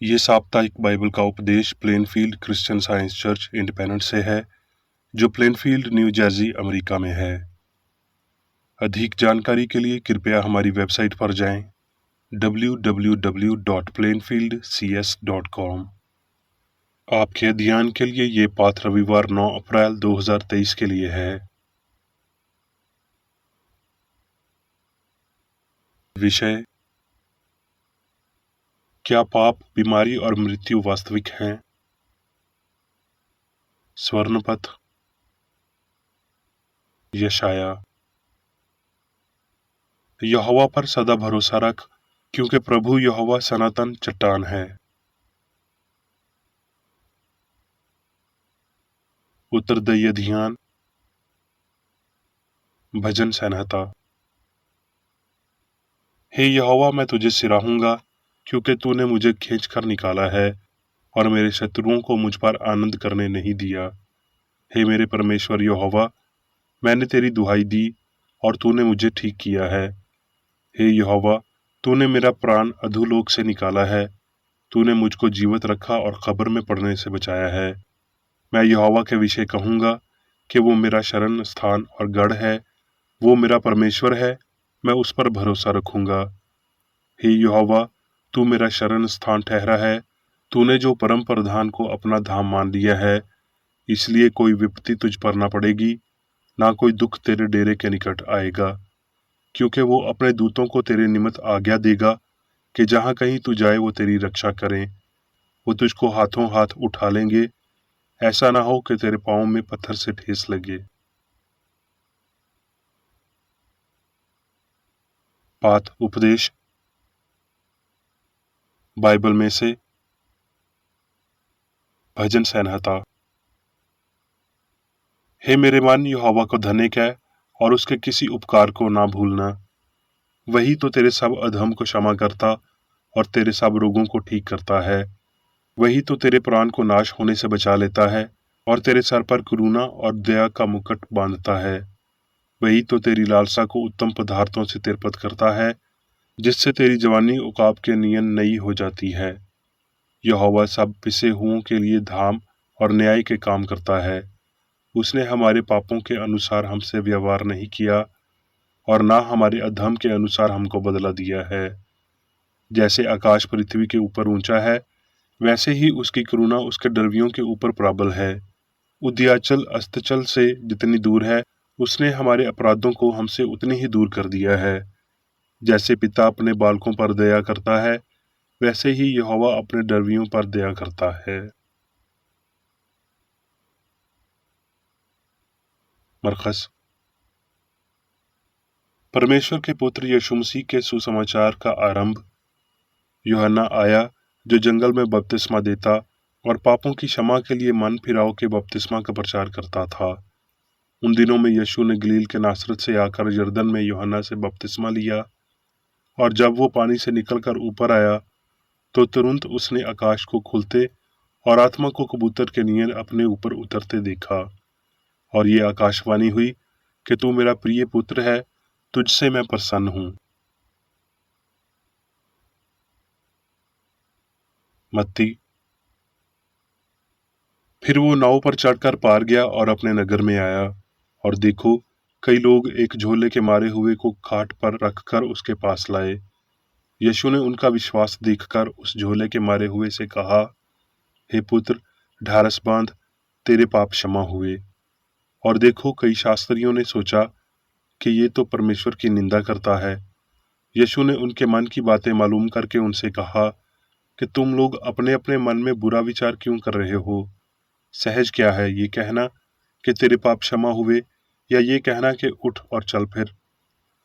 ये साप्ताहिक बाइबल का उपदेश Plainfield Christian science church independent से है, जो प्लेनफील्ड, न्यू जर्सी, अमेरिका में है। अधिक जानकारी के लिए कृपया हमारी वेबसाइट पर जाएं www.plainfieldcs.com। आपके ध्यान के लिए ये पाठ रविवार 9 अप्रैल 2023 के लिए है। विषय: क्या पाप, बीमारी और मृत्यु वास्तविक हैं? स्वर्णपथ, यशाया। यहोवा पर सदा भरोसा रख, क्योंकि प्रभु यहोवा सनातन चट्टान है। उत्तरदायी ध्यान। भजन संहिता। हे यहोवा, मैं तुझे सिराहूंगा, क्योंकि तूने मुझे खींचकर निकाला है और मेरे शत्रुओं को मुझ पर आनंद करने नहीं दिया। हे मेरे परमेश्वर यहोवा, मैंने तेरी दुहाई दी और तूने मुझे ठीक किया है। हे यहोवा, तूने मेरा प्राण अधोलोक से निकाला है। तूने मुझको जीवित रखा और कब्र में पड़ने से बचाया है। मैं यहोवा के विषय कहूंगा कि वो मेरा शरण स्थान और गढ़ है। वो मेरा परमेश्वर है, मैं उस पर भरोसा रखूंगा। हे यहोवा, तू मेरा शरण स्थान ठहरा है। तूने जो परम प्रधान को अपना धाम मान लिया है, इसलिए कोई विपत्ति तुझ पर न पड़ेगी, ना कोई दुख तेरे डेरे के निकट आएगा। क्योंकि वो अपने दूतों को तेरे निमित्त आज्ञा देगा कि जहां कहीं तू जाए वो तेरी रक्षा करें। वो तुझको हाथों हाथ उठा लेंगे, ऐसा ना हो कि तेरे पाँव में पत्थर से ठेस लगे। पाठ उपदेश बाइबल में से। भजन संहिता। हे मेरे मन, यहोवा को धन्य कह और उसके किसी उपकार को ना भूलना। वही तो तेरे सब अधर्म को क्षमा करता और तेरे सब रोगों को ठीक करता है। वही तो तेरे प्राण को नाश होने से बचा लेता है और तेरे सर पर करुणा और दया का मुकुट बांधता है। वही तो तेरी लालसा को उत्तम पदार्थों से तिरपत करता है, जिससे तेरी जवानी उकाब के नियन नई हो जाती है। यहोवा सब पिसे हुओं के लिए धाम और न्याय के काम करता है। उसने हमारे पापों के अनुसार हमसे व्यवहार नहीं किया और ना हमारे अधर्म के अनुसार हमको बदला दिया है। जैसे आकाश पृथ्वी के ऊपर ऊंचा है, वैसे ही उसकी करुणा उसके डरवियों के ऊपर प्रबल है। उदयाचल अस्ताचल से जितनी दूर है, उसने हमारे अपराधों को हमसे उतनी ही दूर कर दिया है। जैसे पिता अपने बालकों पर दया करता है, वैसे ही यहोवा अपने डरवियों पर दया करता है। मरकस। परमेश्वर के पुत्र यीशु मसीह के सुसमाचार का आरंभ। यूहन्ना आया, जो जंगल में बपतिस्मा देता और पापों की क्षमा के लिए मन फिराव के बपतिस्मा का प्रचार करता था। उन दिनों में यीशु ने गलील के नासरत से आकर यरदन में यूहन्ना से बपतिस्मा लिया, और जब वो पानी से निकलकर ऊपर आया, तो तुरंत उसने आकाश को खुलते और आत्मा को कबूतर के नियन अपने ऊपर उतरते देखा। और ये आकाशवाणी हुई कि तू मेरा प्रिय पुत्र है, तुझसे मैं प्रसन्न हूँ। मत्ती। फिर वो नाव पर चढ़कर पार गया और अपने नगर में आया, और देखो, कई लोग एक झोले के मारे हुए को खाट पर रखकर उसके पास लाए। यीशु ने उनका विश्वास देखकर उस झोले के मारे हुए से कहा, हे पुत्र, ढारस बांध, तेरे पाप क्षमा हुए। और देखो, कई शास्त्रियों ने सोचा कि ये तो परमेश्वर की निंदा करता है। यीशु ने उनके मन की बातें मालूम करके उनसे कहा कि तुम लोग अपने अपने मन में बुरा विचार क्यों कर रहे हो? सहज क्या है, ये कहना कि तेरे पाप क्षमा हुए, या ये कहना कि उठ और चल फिर?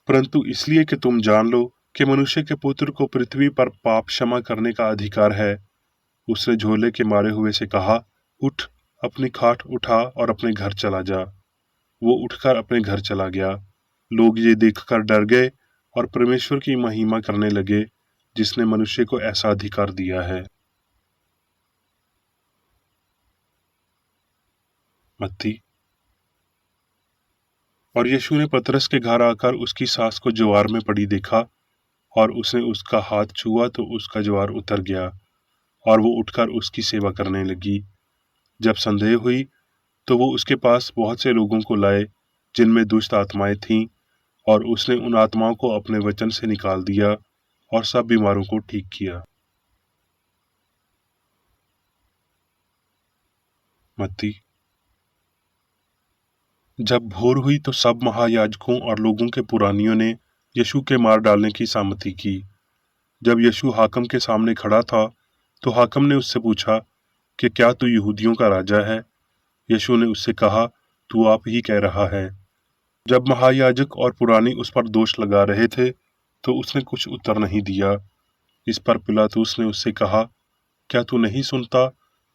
परंतु इसलिए कि तुम जान लो कि मनुष्य के पुत्र को पृथ्वी पर पाप क्षमा करने का अधिकार है। उसने झोले के मारे हुए से कहा, उठ, अपनी खाट उठा और अपने घर चला जा। वो उठकर अपने घर चला गया। लोग ये देखकर डर गए और परमेश्वर की महिमा करने लगे, जिसने मनुष्य को ऐसा अधिकार दिया है। मत्ती। और यीशु ने पतरस के घर आकर उसकी सास को ज्वार में पड़ी देखा, और उसने उसका हाथ छुआ तो उसका ज्वार उतर गया, और वो उठकर उसकी सेवा करने लगी। जब संदेह हुई तो वो उसके पास बहुत से लोगों को लाए जिनमें दुष्ट आत्माएं थीं, और उसने उन आत्माओं को अपने वचन से निकाल दिया और सब बीमारों को ठीक किया। मत्ती। जब भोर हुई तो सब महायाजकों और लोगों के पुरानियों ने यीशु के मार डालने की सहमति की। जब यीशु हाकिम के सामने खड़ा था तो हाकिम ने उससे पूछा कि क्या तू यहूदियों का राजा है? यीशु ने उससे कहा, तू आप ही कह रहा है। जब महायाजक और पुरानी उस पर दोष लगा रहे थे तो उसने कुछ उत्तर नहीं दिया। इस पर पिलातुस ने उससे कहा, क्या तू नहीं सुनता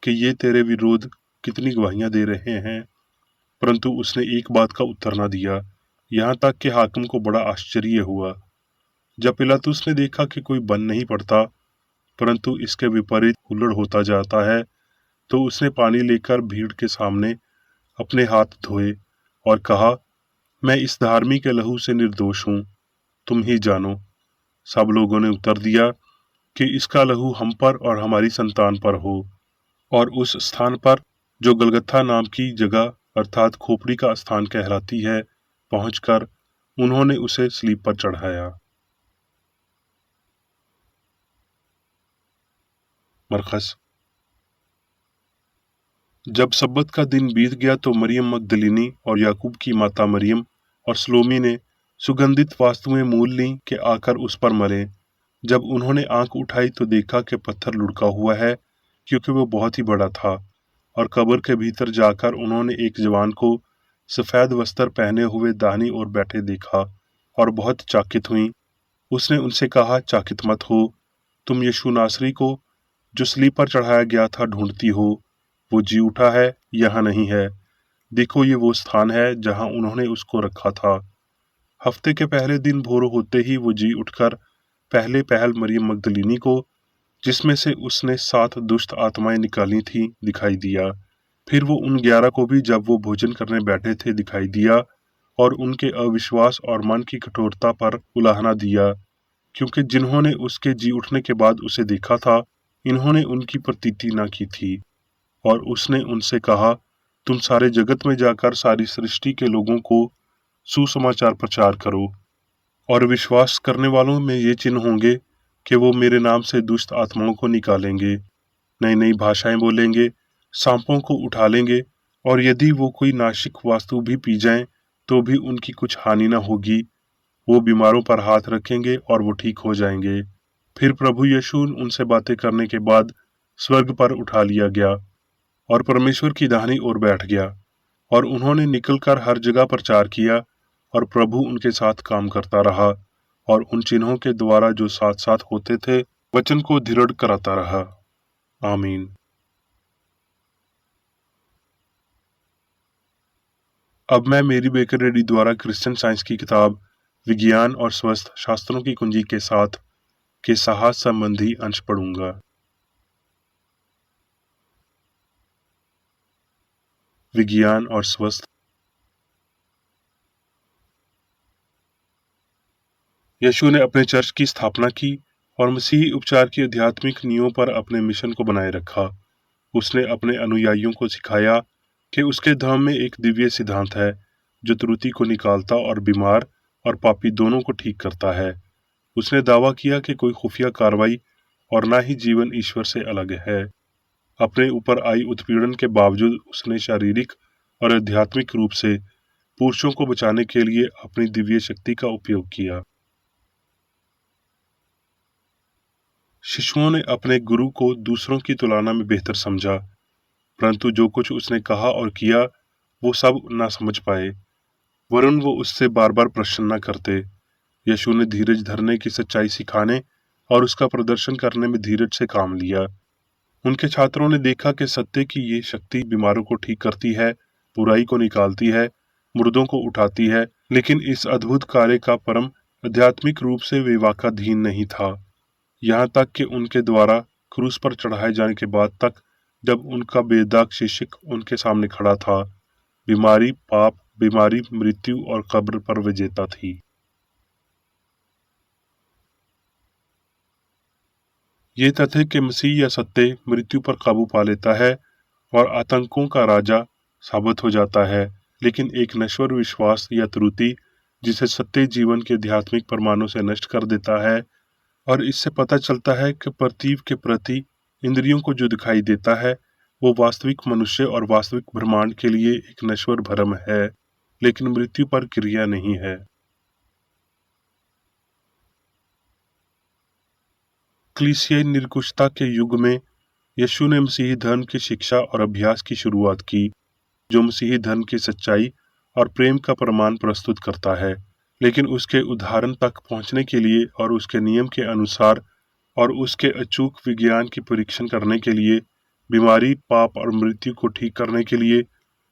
कि ये तेरे विरोध कितनी गवाहियां दे रहे हैं? परंतु उसने एक बात का उत्तर न दिया, यहाँ तक कि हाकिम को बड़ा आश्चर्य हुआ। जब पिलातुस ने देखा कि कोई बन नहीं पड़ता परंतु इसके विपरीत हुल्लड़ होता जाता है, तो उसने पानी लेकर भीड़ के सामने अपने हाथ धोए और कहा, मैं इस धार्मिक के लहू से निर्दोष हूँ, तुम ही जानो। सब लोगों ने उत्तर दिया कि इसका लहू हम पर और हमारी संतान पर हो। और उस स्थान पर जो गलगत्था नाम की जगह अर्थात खोपड़ी का स्थान कहलाती है, पहुंचकर उन्होंने उसे स्लीब पर चढ़ाया। मरकस। जब सब्बत का दिन बीत गया तो मरियम मगदलिनी और याकूब की माता मरियम और सलोमी ने सुगंधित वस्तुएं मोल लीं कि आकर उस पर मरे। जब उन्होंने आंख उठाई तो देखा कि पत्थर लुढ़का हुआ है, क्योंकि वो बहुत ही बड़ा था। और कब्र के भीतर जाकर उन्होंने एक जवान को सफेद वस्त्र पहने हुए दाहिनी ओर बैठे देखा और बहुत चाकित हुई। उसने उनसे कहा, चाकित मत हो, तुम यीशु नासरी को जो स्लीब पर चढ़ाया गया था ढूंढती हो। वो जी उठा है, यहाँ नहीं है। देखो, ये वो स्थान है जहाँ उन्होंने उसको रखा था। हफ्ते के पहले दिन भोर होते ही वो जी उठकर पहले पहल मरियम मगदलिनी को, जिसमें से उसने 7 दुष्ट आत्माएं निकाली थीं, दिखाई दिया। फिर वो उन 11 को भी जब वो भोजन करने बैठे थे दिखाई दिया, और उनके अविश्वास और मन की कठोरता पर उलाहना दिया, क्योंकि जिन्होंने उसके जी उठने के बाद उसे देखा था, इन्होंने उनकी प्रतीति न की थी। और उसने उनसे कहा, तुम सारे जगत में जाकर सारी सृष्टि के लोगों को सुसमाचार प्रचार करो। और विश्वास करने वालों में ये चिन्ह होंगे कि वो मेरे नाम से दुष्ट आत्माओं को निकालेंगे, नई नई भाषाएं बोलेंगे, सांपों को उठा लेंगे, और यदि वो कोई नाशिक वास्तु भी पी जाएं तो भी उनकी कुछ हानि न होगी। वो बीमारों पर हाथ रखेंगे और वो ठीक हो जाएंगे। फिर प्रभु यीशु उनसे बातें करने के बाद स्वर्ग पर उठा लिया गया और परमेश्वर की दाहिनी ओर बैठ गया। और उन्होंने निकलकर हर जगह प्रचार किया, और प्रभु उनके साथ काम करता रहा और उन चिन्हों के द्वारा जो साथ साथ होते थे वचन को दृढ़ कराता रहा। आमीन। अब मैं मेरी बेकर रेड्डी द्वारा क्रिश्चियन साइंस की किताब विज्ञान और स्वस्थ शास्त्रों की कुंजी के साथ के साहस संबंधी अंश पढ़ूंगा। विज्ञान और स्वस्थ। यीशु ने अपने चर्च की स्थापना की और मसीही उपचार की आध्यात्मिक नींवों पर अपने मिशन को बनाए रखा। उसने अपने अनुयायियों को सिखाया कि उसके धर्म में एक दिव्य सिद्धांत है जो त्रुटि को निकालता और बीमार और पापी दोनों को ठीक करता है। उसने दावा किया कि कोई खुफिया कार्रवाई और ना ही जीवन ईश्वर से अलग है। अपने ऊपर आई उत्पीड़न के बावजूद उसने शारीरिक और आध्यात्मिक रूप से पुरुषों को बचाने के लिए अपनी दिव्य शक्ति का उपयोग किया। शिशुओं ने अपने गुरु को दूसरों की तुलना में बेहतर समझा, परंतु जो कुछ उसने कहा और किया वो सब ना समझ पाए, वरन वो उससे बार बार प्रश्न न करते। यीशु ने धीरज धरने की सच्चाई सिखाने और उसका प्रदर्शन करने में धीरज से काम लिया। उनके छात्रों ने देखा कि सत्य की ये शक्ति बीमारों को ठीक करती है, बुराई को निकालती है, मुर्दों को उठाती है, लेकिन इस अद्भुत कार्य का परम आध्यात्मिक रूप से विवेकाधीन नहीं था। यहाँ तक कि उनके द्वारा क्रूस पर चढ़ाए जाने के बाद तक, जब उनका बेदाग शिष्य उनके सामने खड़ा था, बीमारी, पाप, बीमारी, मृत्यु और कब्र पर विजेता थी। ये तथ्य कि मसीह या सत्य मृत्यु पर काबू पा लेता है और आतंकों का राजा साबित हो जाता है, लेकिन एक नश्वर विश्वास या त्रुटि जिसे सत्य जीवन के आध्यात्मिक प्रमाणों से नष्ट कर देता है। और इससे पता चलता है कि प्रतीव के प्रति इंद्रियों को जो दिखाई देता है वो वास्तविक मनुष्य और वास्तविक ब्रह्मांड के लिए एक नश्वर भ्रम है, लेकिन मृत्यु पर क्रिया नहीं है। क्लीसियाई निरंकुशता के युग में यीशु ने मसीही धर्म की शिक्षा और अभ्यास की शुरुआत की, जो मसीही धर्म की सच्चाई और प्रेम का प्रमाण प्रस्तुत करता है। लेकिन उसके उदाहरण तक पहुंचने के लिए और उसके नियम के अनुसार और उसके अचूक विज्ञान की परीक्षण करने के लिए, बीमारी, पाप और मृत्यु को ठीक करने के लिए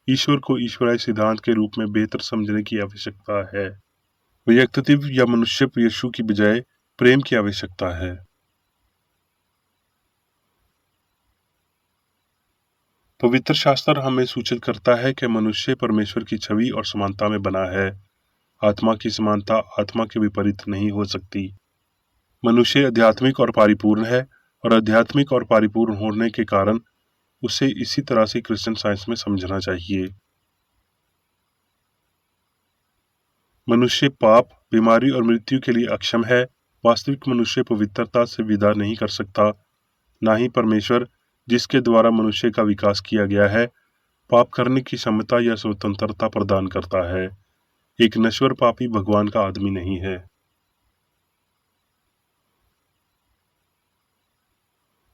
ईश्वर को ईश्वरीय सिद्धांत के रूप में बेहतर समझने की आवश्यकता है। व्यक्तित्व या मनुष्य यीशु की बजाय प्रेम की आवश्यकता है। पवित्र शास्त्र हमें सूचित करता है कि मनुष्य परमेश्वर की छवि और समानता में बना है। आत्मा की समानता आत्मा के विपरीत नहीं हो सकती। मनुष्य आध्यात्मिक और परिपूर्ण है, और आध्यात्मिक और परिपूर्ण होने के कारण उसे इसी तरह से क्रिश्चियन साइंस में समझना चाहिए। मनुष्य पाप, बीमारी और मृत्यु के लिए अक्षम है। वास्तविक मनुष्य पवित्रता से विदा नहीं कर सकता। ना ही परमेश्वर, जिसके द्वारा मनुष्य का विकास किया गया है, पाप करने की क्षमता या स्वतंत्रता प्रदान करता है। एक नश्वर पापी भगवान का आदमी नहीं है।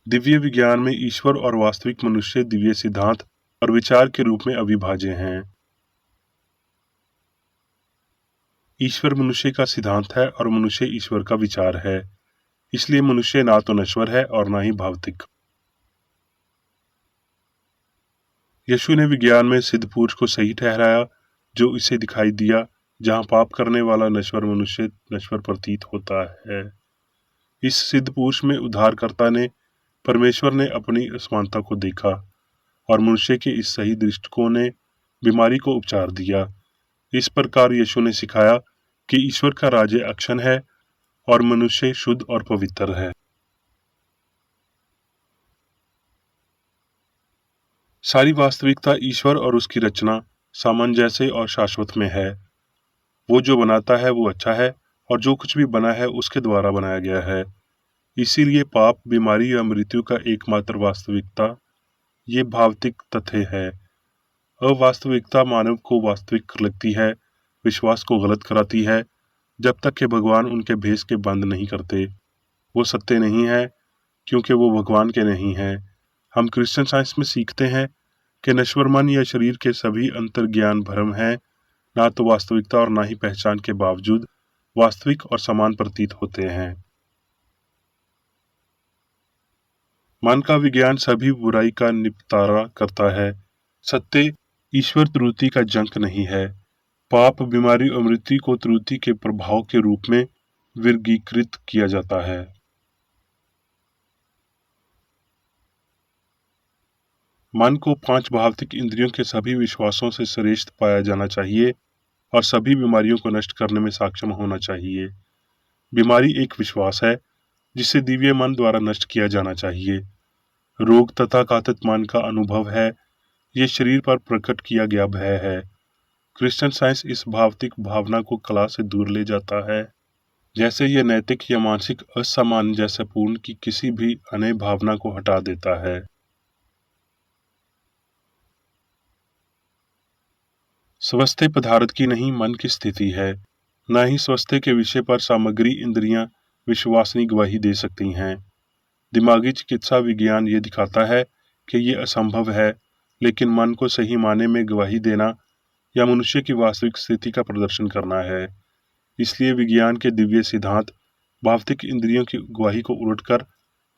दिव्य विज्ञान में ईश्वर और वास्तविक मनुष्य दिव्य सिद्धांत और विचार के रूप में अविभाज्य हैं। ईश्वर मनुष्य का सिद्धांत है और मनुष्य ईश्वर का विचार है। इसलिए मनुष्य ना तो नश्वर है और ना ही भौतिक। यीशु ने विज्ञान में सिद्ध पुरुष को सही ठहराया, जो इसे दिखाई दिया जहां पाप करने वाला नश्वर मनुष्य नश्वर प्रतीत होता है। इस सिद्ध पुरुष में उद्धारकर्ता ने, परमेश्वर ने अपनी असमानता को देखा, और मनुष्य के इस सही दृष्टिकोण ने बीमारी को उपचार दिया। इस प्रकार यीशु ने सिखाया कि ईश्वर का राज्य अक्षण है और मनुष्य शुद्ध और पवित्र है। सारी वास्तविकता ईश्वर और उसकी रचना सामंजस्य और शाश्वत में है। वो जो बनाता है वो अच्छा है, और जो कुछ भी बना है उसके द्वारा बनाया गया है। इसीलिए पाप, बीमारी या मृत्यु का एकमात्र वास्तविकता ये भौतिक तथ्य है। अवास्तविकता मानव को वास्तविक लगती है, विश्वास को गलत कराती है, जब तक कि भगवान उनके भेष के बंद नहीं करते। वो सत्य नहीं है, क्योंकि वो भगवान के नहीं हैं। हम क्रिश्चियन साइंस में सीखते हैं कि नश्वर मन या शरीर के सभी अंतर्ज्ञान भ्रम हैं, ना तो वास्तविकता और ना ही पहचान के बावजूद वास्तविक और समान प्रतीत होते हैं। मन का विज्ञान सभी बुराई का निपटारा करता है। सत्य ईश्वर त्रुटि का जंक नहीं है। पाप, बीमारी और मृत्यु को त्रुटि के प्रभाव के रूप में वर्गीकृत किया जाता है। मन को 5 भौतिक इंद्रियों के सभी विश्वासों से श्रेष्ठ पाया जाना चाहिए और सभी बीमारियों को नष्ट करने में सक्षम होना चाहिए। बीमारी एक विश्वास है जिसे दिव्य मन द्वारा नष्ट किया जाना चाहिए। रोग तथा घातक मन का अनुभव है, ये शरीर पर प्रकट किया गया भय है। क्रिश्चियन साइंस इस भौतिक भावना को कला से दूर ले जाता है, जैसे यह नैतिक या मानसिक असामंजस्यपूर्ण की किसी भी अन्य भावना को हटा देता है। स्वस्थ्य पदार्थ की नहीं, मन की स्थिति है। न ही स्वास्थ्य के विषय पर सामग्री इंद्रियां विश्वसनीय गवाही दे सकती हैं। दिमागी चिकित्सा विज्ञान ये दिखाता है कि ये असंभव है, लेकिन मन को सही माने में गवाही देना या मनुष्य की वास्तविक स्थिति का प्रदर्शन करना है। इसलिए विज्ञान के दिव्य सिद्धांत भौतिक इंद्रियों की गवाही को उलटकर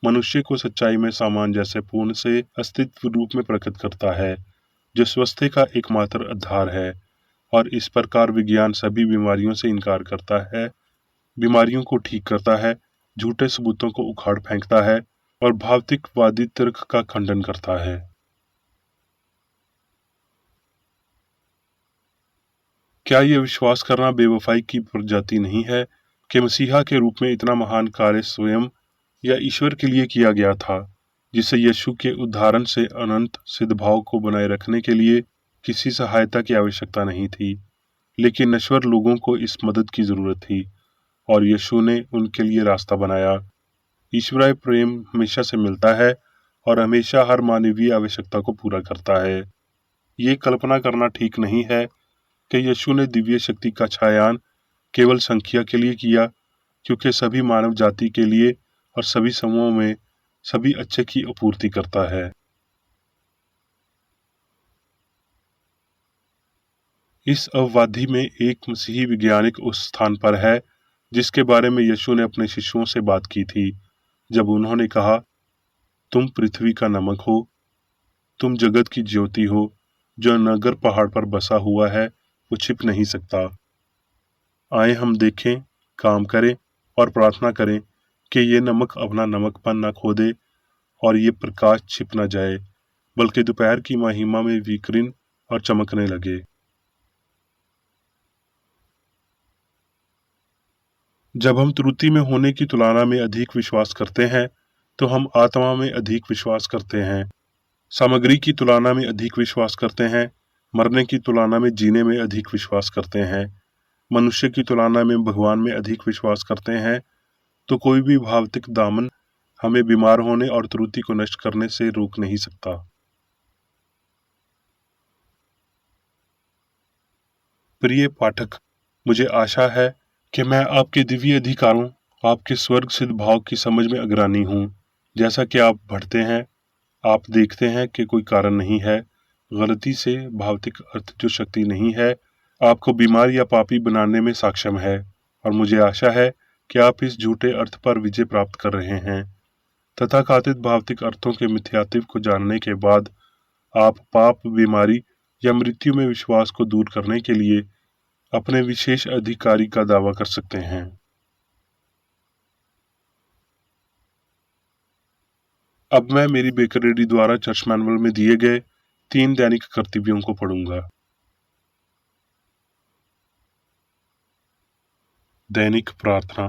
मनुष्य को सच्चाई में सामंजस्यपूर्ण से अस्तित्व रूप में प्रकट करता है, जो स्वास्थ्य का एकमात्र आधार है। और इस प्रकार विज्ञान सभी बीमारियों से इनकार करता है, बीमारियों को ठीक करता है, झूठे सबूतों को उखाड़ फेंकता है और भौतिकवादी तर्क का खंडन करता है। क्या यह विश्वास करना बेवफाई की प्रजाति नहीं है कि मसीहा के रूप में इतना महान कार्य स्वयं या ईश्वर के लिए किया गया था, जिसे यीशु के उद्धारण से अनंत सद्भाव को बनाए रखने के लिए किसी सहायता की आवश्यकता नहीं थी, लेकिन नश्वर लोगों को इस मदद की जरूरत थी और यीशु ने उनके लिए रास्ता बनाया। ईश्वरीय प्रेम हमेशा से मिलता है और हमेशा हर मानवीय आवश्यकता को पूरा करता है। ये कल्पना करना ठीक नहीं है कि यीशु ने दिव्य शक्ति का छायांकन केवल संख्या के लिए किया, क्योंकि सभी मानव जाति के लिए और सभी समूहों में सभी अच्छे की आपूर्ति करता है। इस अववादी में एक मसीही वैज्ञानिक उस स्थान पर है जिसके बारे में यीशु ने अपने शिष्यों से बात की थी, जब उन्होंने कहा, तुम पृथ्वी का नमक हो, तुम जगत की ज्योति हो। जो नगर पहाड़ पर बसा हुआ है वो छिप नहीं सकता। आए हम देखें, काम करें और प्रार्थना करें कि ये नमक अपना नमकपन न खो दे और ये प्रकाश छिप न जाए, बल्कि दोपहर की महिमा में विकीर्ण और चमकने लगे। जब हम त्रुटि में होने की तुलना में अधिक विश्वास करते हैं, तो हम आत्मा में अधिक विश्वास करते हैं, सामग्री की तुलना में अधिक विश्वास करते हैं, मरने की तुलना में जीने में अधिक विश्वास करते हैं, मनुष्य की तुलना में भगवान में अधिक विश्वास करते हैं, तो कोई भी भौतिक दामन हमें बीमार होने और त्रुटि को नष्ट करने से रोक नहीं सकता। प्रिय पाठक, मुझे आशा है कि मैं आपके दिव्य अधिकारों, आपके स्वर्ग सिद्ध भाव की समझ में अग्रणी हूँ। जैसा कि आप बढ़ते हैं, आप देखते हैं कि कोई कारण नहीं है, गलती से भौतिक अर्थ जो शक्ति नहीं है, आपको बीमार या पापी बनाने में सक्षम है, और मुझे आशा है कि आप इस झूठे अर्थ पर विजय प्राप्त कर रहे हैं। तथाकथित भौतिक अर्थों के मिथ्यात्व को जानने के बाद आप पाप, बीमारी या मृत्यु में विश्वास को दूर करने के लिए अपने विशेष अधिकारी का दावा कर सकते हैं। अब मैं मेरी बेकरेडी द्वारा चर्च मैनुअल में दिए गए 3 दैनिक कर्तव्यों को पढ़ूंगा। दैनिक प्रार्थना।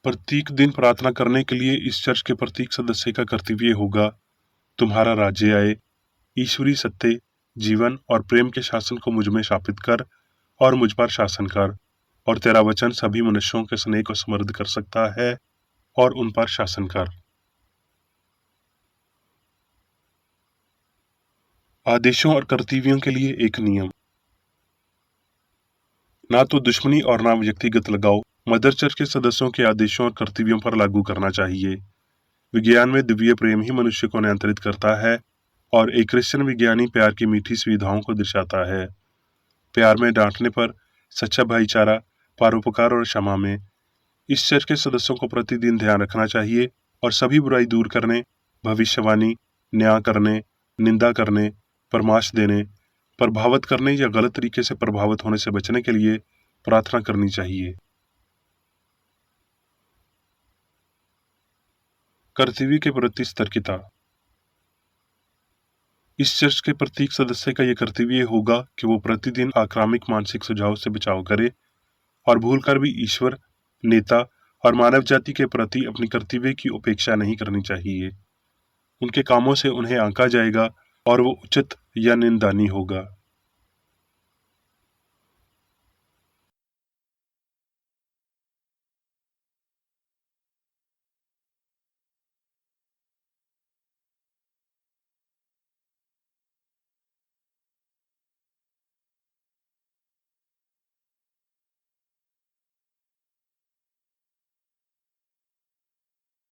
प्रत्येक दिन प्रार्थना करने के लिए इस चर्च के प्रत्येक सदस्य का कर्तव्य होगा, तुम्हारा राज्य आए, ईश्वरीय सत्य, जीवन और प्रेम के शासन को मुझ में स्थापित कर और मुझ पर शासन कर, और तेरा वचन सभी मनुष्यों के स्नेह को समृद्ध कर सकता है और उन पर शासन कर। आदेशों और कर्तव्यों के लिए एक नियम। ना तो दुश्मनी और ना व्यक्तिगत लगाव मदर चर्च के सदस्यों के आदेशों और कर्तव्यों पर लागू करना चाहिए। विज्ञान में दिव्य प्रेम ही मनुष्य को नियंत्रित करता है और एक क्रिश्चियन विज्ञानी प्यार की मीठी सुविधाओं को दर्शाता है। प्यार में डांटने पर, सच्चा भाईचारा, परोपकार और क्षमा में। इस चर्च के सदस्यों को प्रतिदिन ध्यान रखना चाहिए और सभी बुराई दूर करने, भविष्यवाणी, न्याय करने, निंदा करने, परामर्श देने, प्रभावित करने या गलत तरीके से प्रभावित होने से बचने के लिए प्रार्थना करनी चाहिए। कर्तव्य के प्रति सतर्कता। इस चर्च के प्रत्येक सदस्य का यह कर्तव्य होगा कि वो प्रतिदिन आक्रामक मानसिक सुझाव से बचाव करे और भूलकर भी ईश्वर, नेता और मानव जाति के प्रति अपनी कर्तव्य की उपेक्षा नहीं करनी चाहिए। उनके कामों से उन्हें आंका जाएगा और वो उचित या निंदनीय होगा।